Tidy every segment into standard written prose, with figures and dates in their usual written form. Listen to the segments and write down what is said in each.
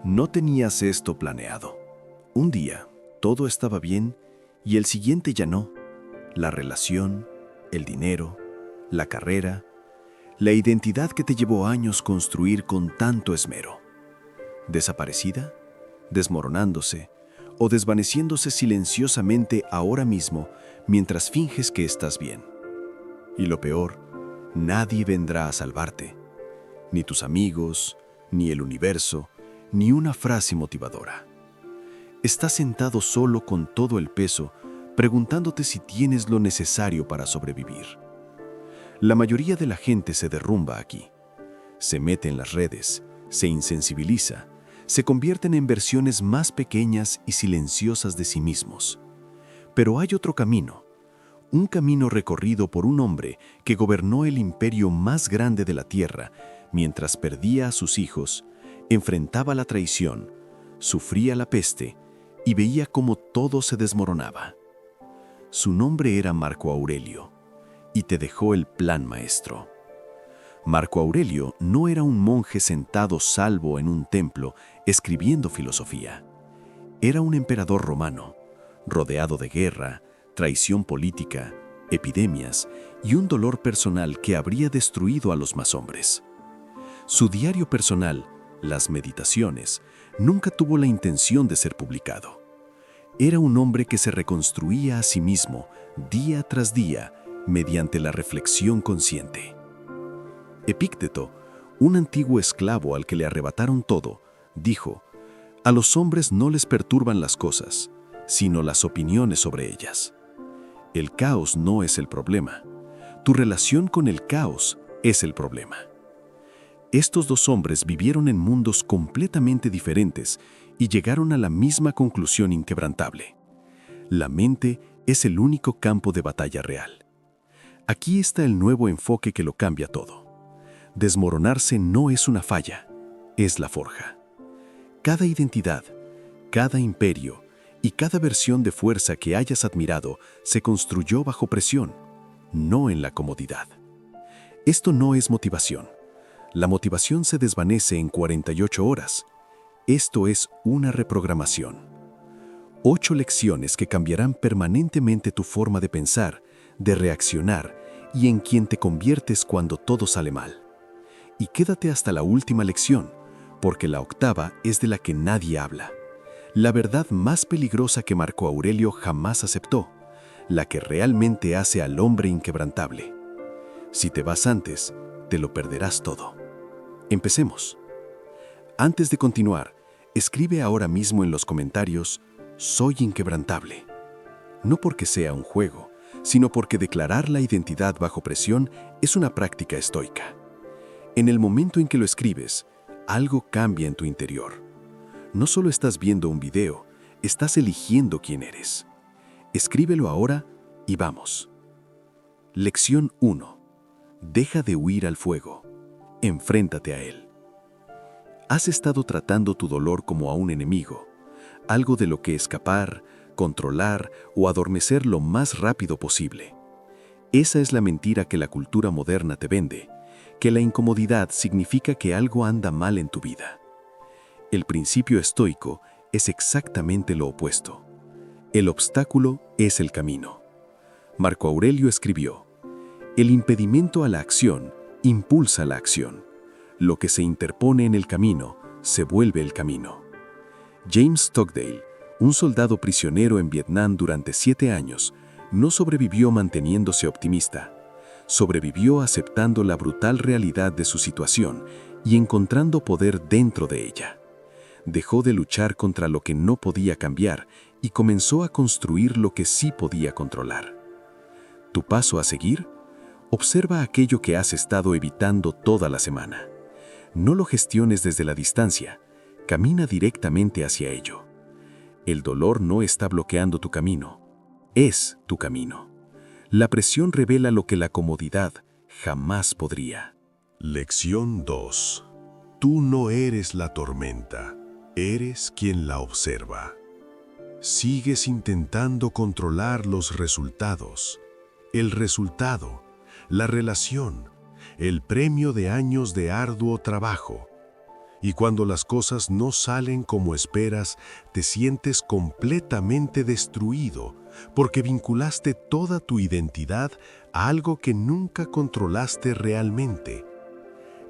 No tenías esto planeado. Un día, todo estaba bien y el siguiente ya no. La relación, el dinero, la carrera, la identidad que te llevó años construir con tanto esmero. Desaparecida, desmoronándose o desvaneciéndose silenciosamente ahora mismo mientras finges que estás bien. Y lo peor, nadie vendrá a salvarte. Ni tus amigos, ni el universo, ni una frase motivadora. Estás sentado solo con todo el peso, preguntándote si tienes lo necesario para sobrevivir. La mayoría de la gente se derrumba aquí. Se mete en las redes, se insensibiliza, se convierten en versiones más pequeñas y silenciosas de sí mismos. Pero hay otro camino, un camino recorrido por un hombre que gobernó el imperio más grande de la tierra mientras perdía a sus hijos, enfrentaba la traición, sufría la peste y veía cómo todo se desmoronaba. Su nombre era Marco Aurelio y te dejó el plan maestro. Marco Aurelio no era un monje sentado salvo en un templo escribiendo filosofía. Era un emperador romano, rodeado de guerra, traición política, epidemias y un dolor personal que habría destruido a los más hombres. Su diario personal, las Meditaciones, nunca tuvo la intención de ser publicado. Era un hombre que se reconstruía a sí mismo día tras día mediante la reflexión consciente. Epícteto, un antiguo esclavo al que le arrebataron todo, dijo: «A los hombres no les perturban las cosas, sino las opiniones sobre ellas». El caos no es el problema. Tu relación con el caos es el problema. Estos dos hombres vivieron en mundos completamente diferentes y llegaron a la misma conclusión inquebrantable. La mente es el único campo de batalla real. Aquí está el nuevo enfoque que lo cambia todo. Desmoronarse no es una falla, es la forja. Cada identidad, cada imperio y cada versión de fuerza que hayas admirado se construyó bajo presión, no en la comodidad. Esto no es motivación. La motivación se desvanece en 48 horas. Esto es una reprogramación. 8 lecciones que cambiarán permanentemente tu forma de pensar, de reaccionar y en quien te conviertes cuando todo sale mal. Y quédate hasta la última lección, porque la octava es de la que nadie habla. La verdad más peligrosa que Marco Aurelio jamás aceptó, la que realmente hace al hombre inquebrantable. Si te vas antes, te lo perderás todo. Empecemos. Antes de continuar, escribe ahora mismo en los comentarios: «Soy inquebrantable». No porque sea un juego, sino porque declarar la identidad bajo presión es una práctica estoica. En el momento en que lo escribes, algo cambia en tu interior. No solo estás viendo un video, estás eligiendo quién eres. Escríbelo ahora y vamos. Lección 1. Deja de huir al fuego. Enfréntate a él. Has estado tratando tu dolor como a un enemigo, algo de lo que escapar, controlar o adormecer lo más rápido posible. Esa es la mentira que la cultura moderna te vende, que la incomodidad significa que algo anda mal en tu vida. El principio estoico es exactamente lo opuesto. El obstáculo es el camino. Marco Aurelio escribió: «El impedimento a la acción impulsa la acción. Lo que se interpone en el camino se vuelve el camino». James Stockdale, un soldado prisionero en Vietnam durante 7 años, no sobrevivió manteniéndose optimista. Sobrevivió aceptando la brutal realidad de su situación y encontrando poder dentro de ella. Dejó de luchar contra lo que no podía cambiar y comenzó a construir lo que sí podía controlar. ¿Tu paso a seguir? Observa aquello que has estado evitando toda la semana. No lo gestiones desde la distancia, camina directamente hacia ello. El dolor no está bloqueando tu camino, es tu camino. La presión revela lo que la comodidad jamás podría. Lección 2. Tú no eres la tormenta, eres quien la observa. Sigues intentando controlar los resultados. El resultado, la relación, el premio de años de arduo trabajo. Y cuando las cosas no salen como esperas, te sientes completamente destruido, porque vinculaste toda tu identidad a algo que nunca controlaste realmente.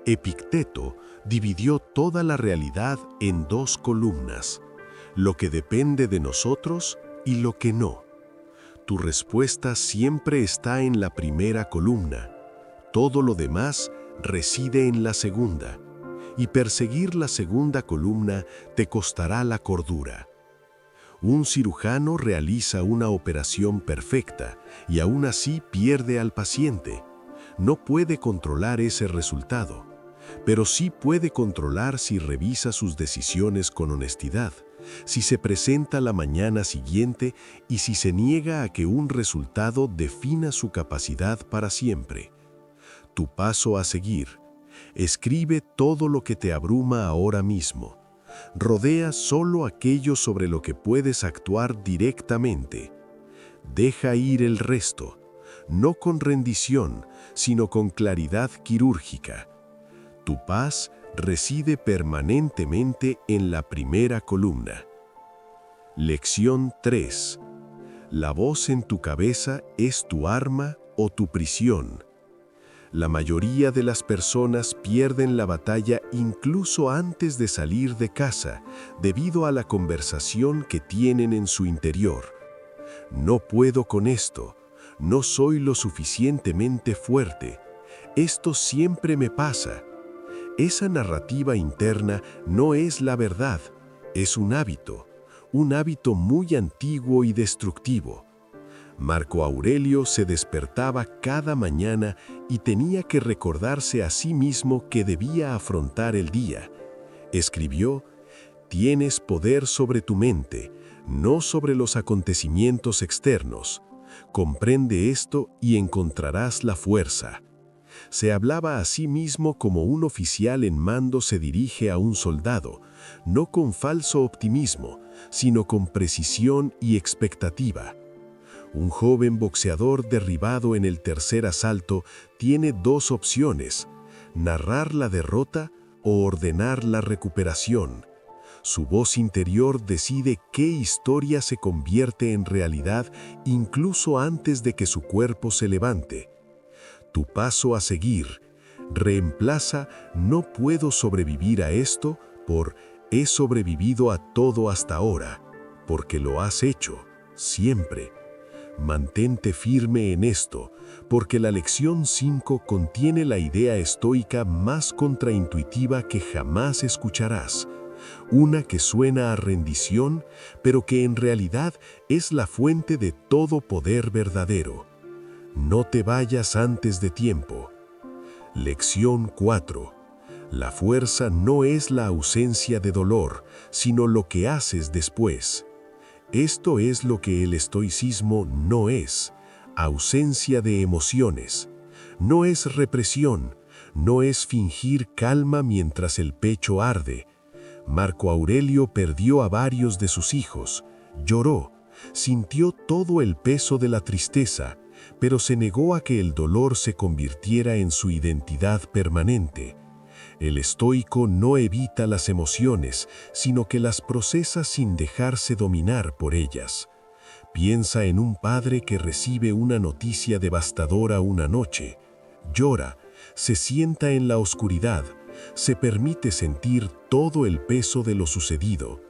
Epicteto dividió toda la realidad en dos columnas: lo que depende de nosotros y lo que no. Tu respuesta siempre está en la primera columna. Todo lo demás reside en la segunda. Y perseguir la segunda columna te costará la cordura. Un cirujano realiza una operación perfecta y aún así pierde al paciente. No puede controlar ese resultado, pero sí puede controlar si revisa sus decisiones con honestidad, si se presenta la mañana siguiente y si se niega a que un resultado defina su capacidad para siempre. Tu paso a seguir: escribe todo lo que te abruma ahora mismo. Rodea solo aquello sobre lo que puedes actuar directamente. Deja ir el resto, no con rendición, sino con claridad quirúrgica. Tu paz reside permanentemente en la primera columna. Lección 3. La voz en tu cabeza es tu arma o tu prisión. La mayoría de las personas pierden la batalla incluso antes de salir de casa, debido a la conversación que tienen en su interior. No puedo con esto, no soy lo suficientemente fuerte, esto siempre me pasa. Esa narrativa interna no es la verdad, es un hábito muy antiguo y destructivo. Marco Aurelio se despertaba cada mañana y tenía que recordarse a sí mismo que debía afrontar el día. Escribió: «Tienes poder sobre tu mente, no sobre los acontecimientos externos. Comprende esto y encontrarás la fuerza». Se hablaba a sí mismo como un oficial en mando se dirige a un soldado, no con falso optimismo, sino con precisión y expectativa. Un joven boxeador derribado en el tercer asalto tiene dos opciones: narrar la derrota o ordenar la recuperación. Su voz interior decide qué historia se convierte en realidad incluso antes de que su cuerpo se levante. Tu paso a seguir: reemplaza «no puedo sobrevivir a esto» por «he sobrevivido a todo hasta ahora», porque lo has hecho, siempre. Mantente firme en esto, porque la lección 5 contiene la idea estoica más contraintuitiva que jamás escucharás. Una que suena a rendición, pero que en realidad es la fuente de todo poder verdadero. No te vayas antes de tiempo. Lección 4. La fuerza no es la ausencia de dolor, sino lo que haces después. Esto es lo que el estoicismo no es: ausencia de emociones. No es represión, no es fingir calma mientras el pecho arde. Marco Aurelio perdió a varios de sus hijos, lloró, sintió todo el peso de la tristeza, pero se negó a que el dolor se convirtiera en su identidad permanente. El estoico no evita las emociones, sino que las procesa sin dejarse dominar por ellas. Piensa en un padre que recibe una noticia devastadora una noche. Llora, se sienta en la oscuridad, se permite sentir todo el peso de lo sucedido.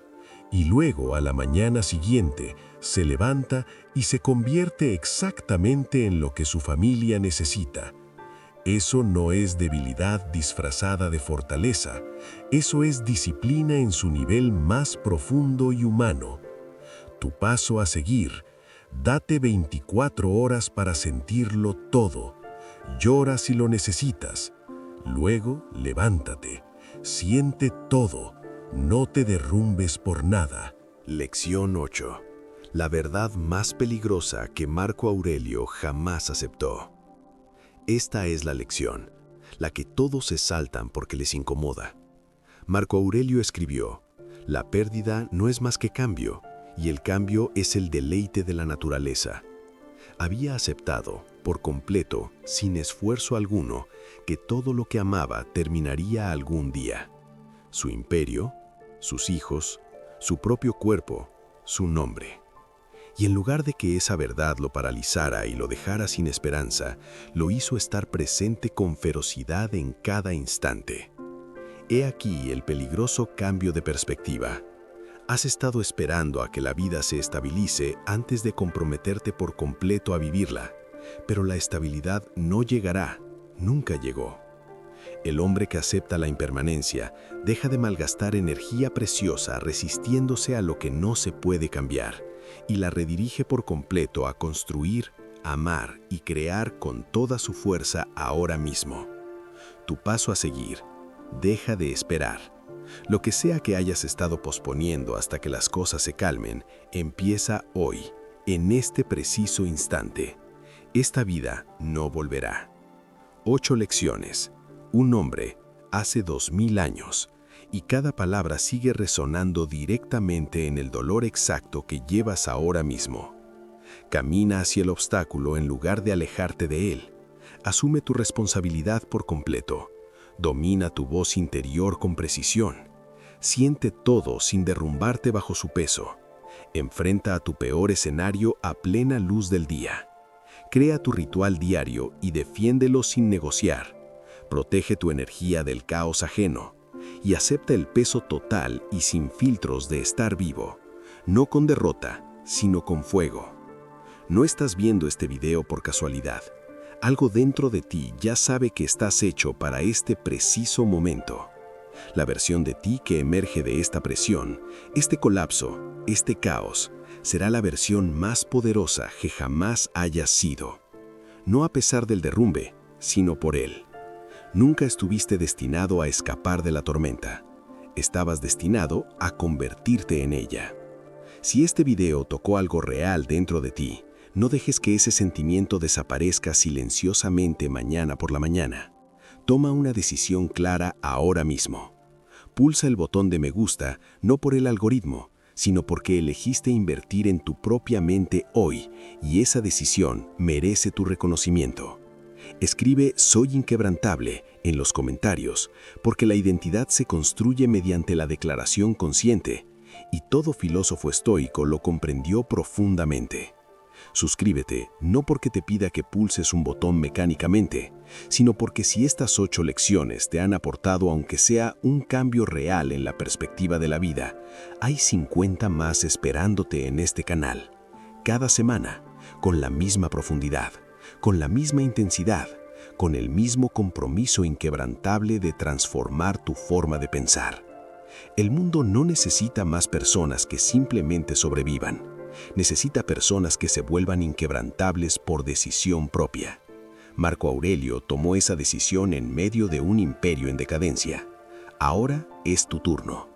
Y luego, a la mañana siguiente, se levanta y se convierte exactamente en lo que su familia necesita. Eso no es debilidad disfrazada de fortaleza, eso es disciplina en su nivel más profundo y humano. Tu paso a seguir: date 24 horas para sentirlo todo. Llora si lo necesitas. Luego, levántate. Siente todo. No te derrumbes por nada. Lección 8. La verdad más peligrosa que Marco Aurelio jamás aceptó. Esta es la lección, la que todos se saltan porque les incomoda. Marco Aurelio escribió: «La pérdida no es más que cambio, y el cambio es el deleite de la naturaleza». Había aceptado, por completo, sin esfuerzo alguno, que todo lo que amaba terminaría algún día. su imperio, sus hijos, su propio cuerpo, su nombre. Y en lugar de que esa verdad lo paralizara y lo dejara sin esperanza, lo hizo estar presente con ferocidad en cada instante. He aquí el peligroso cambio de perspectiva. Has estado esperando a que la vida se estabilice antes de comprometerte por completo a vivirla, pero la estabilidad no llegará, nunca llegó. El hombre que acepta la impermanencia deja de malgastar energía preciosa resistiéndose a lo que no se puede cambiar y la redirige por completo a construir, amar y crear con toda su fuerza ahora mismo. Tu paso a seguir: deja de esperar. Lo que sea que hayas estado posponiendo hasta que las cosas se calmen, empieza hoy, en este preciso instante. Esta vida no volverá. 8 lecciones. Un hombre hace 2000 años, y cada palabra sigue resonando directamente en el dolor exacto que llevas ahora mismo. Camina hacia el obstáculo en lugar de alejarte de él. Asume tu responsabilidad por completo. Domina tu voz interior con precisión. Siente todo sin derrumbarte bajo su peso. Enfrenta a tu peor escenario a plena luz del día. Crea tu ritual diario y defiéndelo sin negociar. Protege tu energía del caos ajeno y acepta el peso total y sin filtros de estar vivo, no con derrota, sino con fuego. No estás viendo este video por casualidad. Algo dentro de ti ya sabe que estás hecho para este preciso momento. La versión de ti que emerge de esta presión, este colapso, este caos, será la versión más poderosa que jamás hayas sido. No a pesar del derrumbe, sino por él. Nunca estuviste destinado a escapar de la tormenta. Estabas destinado a convertirte en ella. Si este video tocó algo real dentro de ti, no dejes que ese sentimiento desaparezca silenciosamente mañana por la mañana. Toma una decisión clara ahora mismo. Pulsa el botón de me gusta, no por el algoritmo, sino porque elegiste invertir en tu propia mente hoy, y esa decisión merece tu reconocimiento. Escribe "Soy inquebrantable" en los comentarios, porque la identidad se construye mediante la declaración consciente, y todo filósofo estoico lo comprendió profundamente. Suscríbete, no porque te pida que pulses un botón mecánicamente, sino porque si estas 8 lecciones te han aportado aunque sea un cambio real en la perspectiva de la vida, hay 50 más esperándote en este canal, cada semana, con la misma profundidad, con la misma intensidad, con el mismo compromiso inquebrantable de transformar tu forma de pensar. El mundo no necesita más personas que simplemente sobrevivan. Necesita personas que se vuelvan inquebrantables por decisión propia. Marco Aurelio tomó esa decisión en medio de un imperio en decadencia. Ahora es tu turno.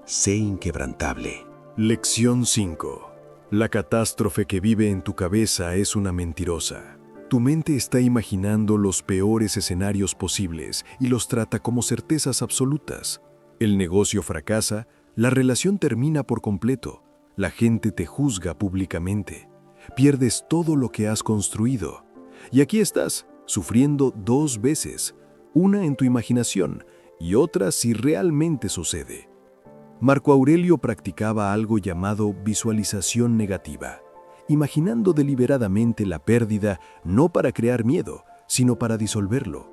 Sé inquebrantable. Lección 5. La catástrofe que vive en tu cabeza es una mentirosa. Tu mente está imaginando los peores escenarios posibles y los trata como certezas absolutas. El negocio fracasa, la relación termina por completo, la gente te juzga públicamente, pierdes todo lo que has construido. Y aquí estás, sufriendo 2 veces, una en tu imaginación y otra si realmente sucede. Marco Aurelio practicaba algo llamado visualización negativa, imaginando deliberadamente la pérdida no para crear miedo, sino para disolverlo.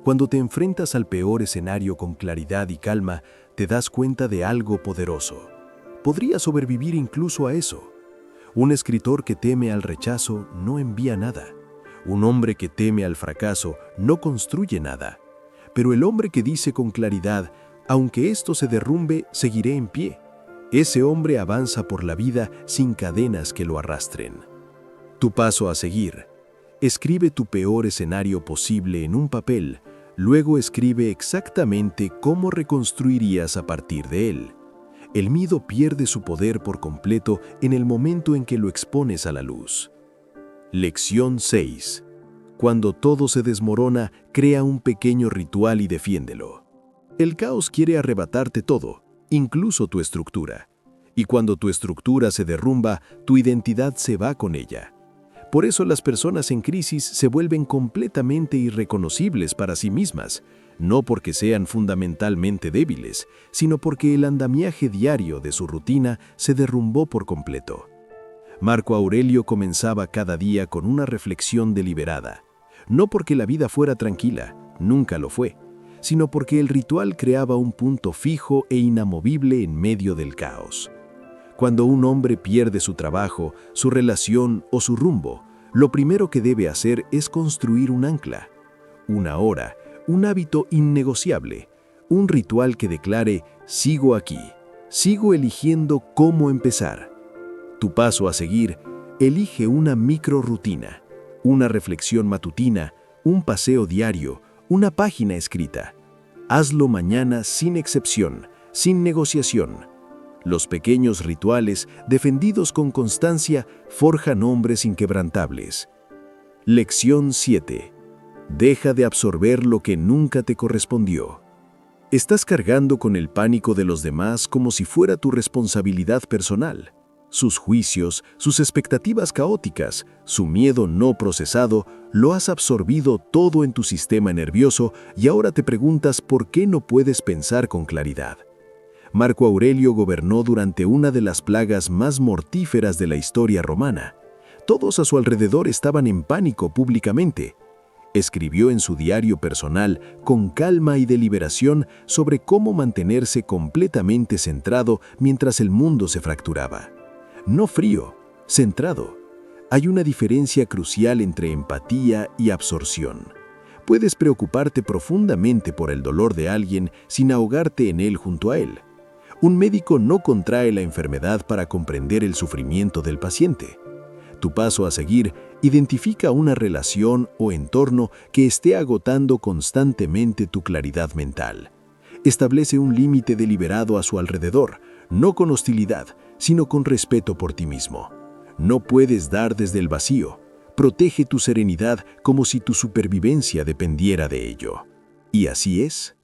Cuando te enfrentas al peor escenario con claridad y calma, te das cuenta de algo poderoso. Podría sobrevivir incluso a eso. Un escritor que teme al rechazo no envía nada. Un hombre que teme al fracaso no construye nada. Pero el hombre que dice con claridad, aunque esto se derrumbe, seguiré en pie. Ese hombre avanza por la vida sin cadenas que lo arrastren. Tu paso a seguir. Escribe tu peor escenario posible en un papel, luego escribe exactamente cómo reconstruirías a partir de él. El miedo pierde su poder por completo en el momento en que lo expones a la luz. Lección 6. Cuando todo se desmorona, crea un pequeño ritual y defiéndelo. El caos quiere arrebatarte todo, incluso tu estructura. Y cuando tu estructura se derrumba, tu identidad se va con ella. Por eso las personas en crisis se vuelven completamente irreconocibles para sí mismas, no porque sean fundamentalmente débiles, sino porque el andamiaje diario de su rutina se derrumbó por completo. Marco Aurelio comenzaba cada día con una reflexión deliberada, no porque la vida fuera tranquila, nunca lo fue, sino porque el ritual creaba un punto fijo e inamovible en medio del caos. Cuando un hombre pierde su trabajo, su relación o su rumbo, lo primero que debe hacer es construir un ancla, una hora, un hábito innegociable, un ritual que declare: sigo aquí, sigo eligiendo cómo empezar. Tu paso a seguir: elige una microrutina, una reflexión matutina, un paseo diario, una página escrita. Hazlo mañana sin excepción, sin negociación. Los pequeños rituales, defendidos con constancia, forjan hombres inquebrantables. Lección 7. Deja de absorber lo que nunca te correspondió. Estás cargando con el pánico de los demás como si fuera tu responsabilidad personal. Sus juicios, sus expectativas caóticas, su miedo no procesado, lo has absorbido todo en tu sistema nervioso y ahora te preguntas por qué no puedes pensar con claridad. Marco Aurelio gobernó durante una de las plagas más mortíferas de la historia romana. Todos a su alrededor estaban en pánico públicamente. Escribió en su diario personal, con calma y deliberación, sobre cómo mantenerse completamente centrado mientras el mundo se fracturaba. No frío, centrado. Hay una diferencia crucial entre empatía y absorción. Puedes preocuparte profundamente por el dolor de alguien sin ahogarte en él junto a él. Un médico no contrae la enfermedad para comprender el sufrimiento del paciente. Tu paso a seguir: identifica una relación o entorno que esté agotando constantemente tu claridad mental. Establece un límite deliberado a su alrededor, no con hostilidad, sino con respeto por ti mismo. No puedes dar desde el vacío. Protege tu serenidad como si tu supervivencia dependiera de ello. Y así es.